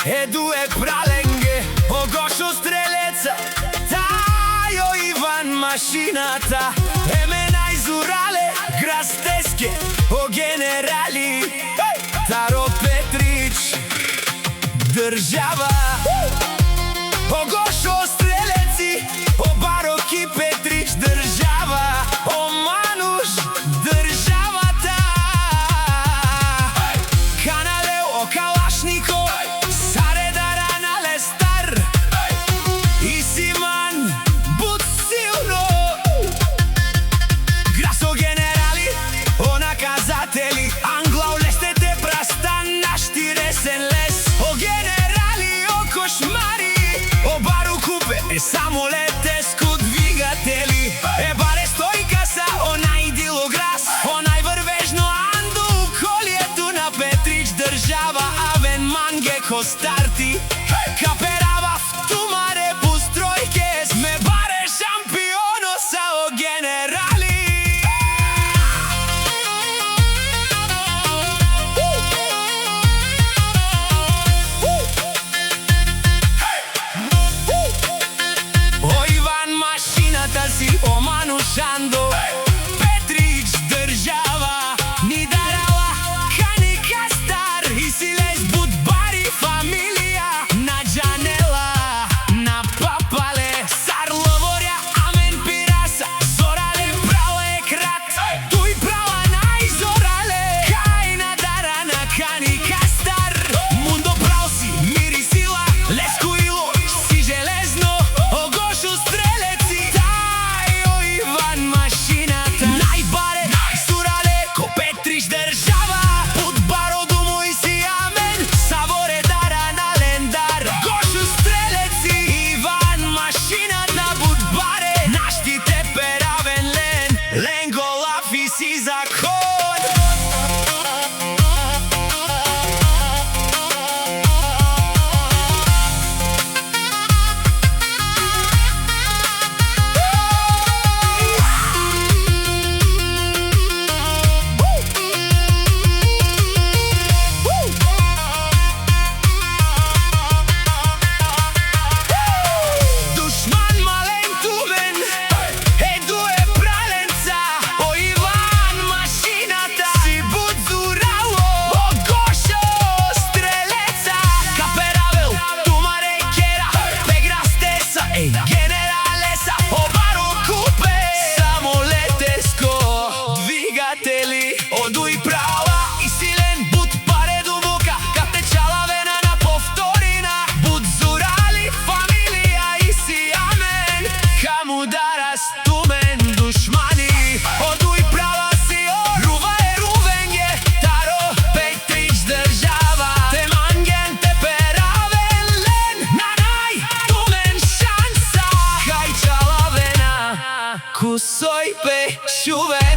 e due pralenghe, o Goscio Streleța, Taio Ivan Mașinata, Emena Izurale, Grastesche, o generali, Taro Petrici, Država, o Goscio Streleții, o Barochi Petrici, Država, o Manuș, Država ta, Canaleu, o Kalašnikov, Sare Daranale Star, Isiman, Buțilno, Graso generali, o nakazateli, Anglau leste de prastan, naștire senles, o generali, o coșmari, o baru cupe, e Samuletescu dvigateli, e bare stojka sa, o najdilo gras, o najvrvežno andu, koljetu na Petrić, Država, Aven Mange Kostarti, Kaperava vtumare pustrojke, sme bare šampiono sa, o generali. O Ivan Mașinata si, o Manușando, Petrić, Država, Nidarala, Canica Star, Isiles, Budbari, familia, na Janela, na Papale, Sarlovoria, Amen Pirasa, Zorale, Prale, Krat, Tui Prala, Naj, Zorale, Caina Darana, Canica Star, Mundo Prausi, Mirisila, Lescuilo, Si Železno, o Gosciu Streleci, Taio Ivan Mașinata, Najbare, Surale, ko Petrić, Država, Budbarodu moj si Amen, Savore Darana, Lendar, Gosciu Streleci, Ivan Mașinata, Budbare, naštite peraven len, Lengo lafi si zakon. Dușman malen tuven, e due pralența, o Ivan Mașinata, si Buțuralo, o Goscio Streleța, Caperavel, Tumare Chera, pe Grastesa, ei generalesa, o Baru Cupe, Samuletescu, dvigateli, o Dui Prala, Isilen, Budpare Dubuca, Capteceala Venana, Povtorina, Buțurali, familia, Isi Amen, Camudaras, Tumen, dușmanii, o Dui Prala si, o Ruva e Ruvenghe, Taro Petrić, Država, te Mangen, te peraven len, Nanai, Tumen, șansa, Hai Cealavena, cu soi pe șuve.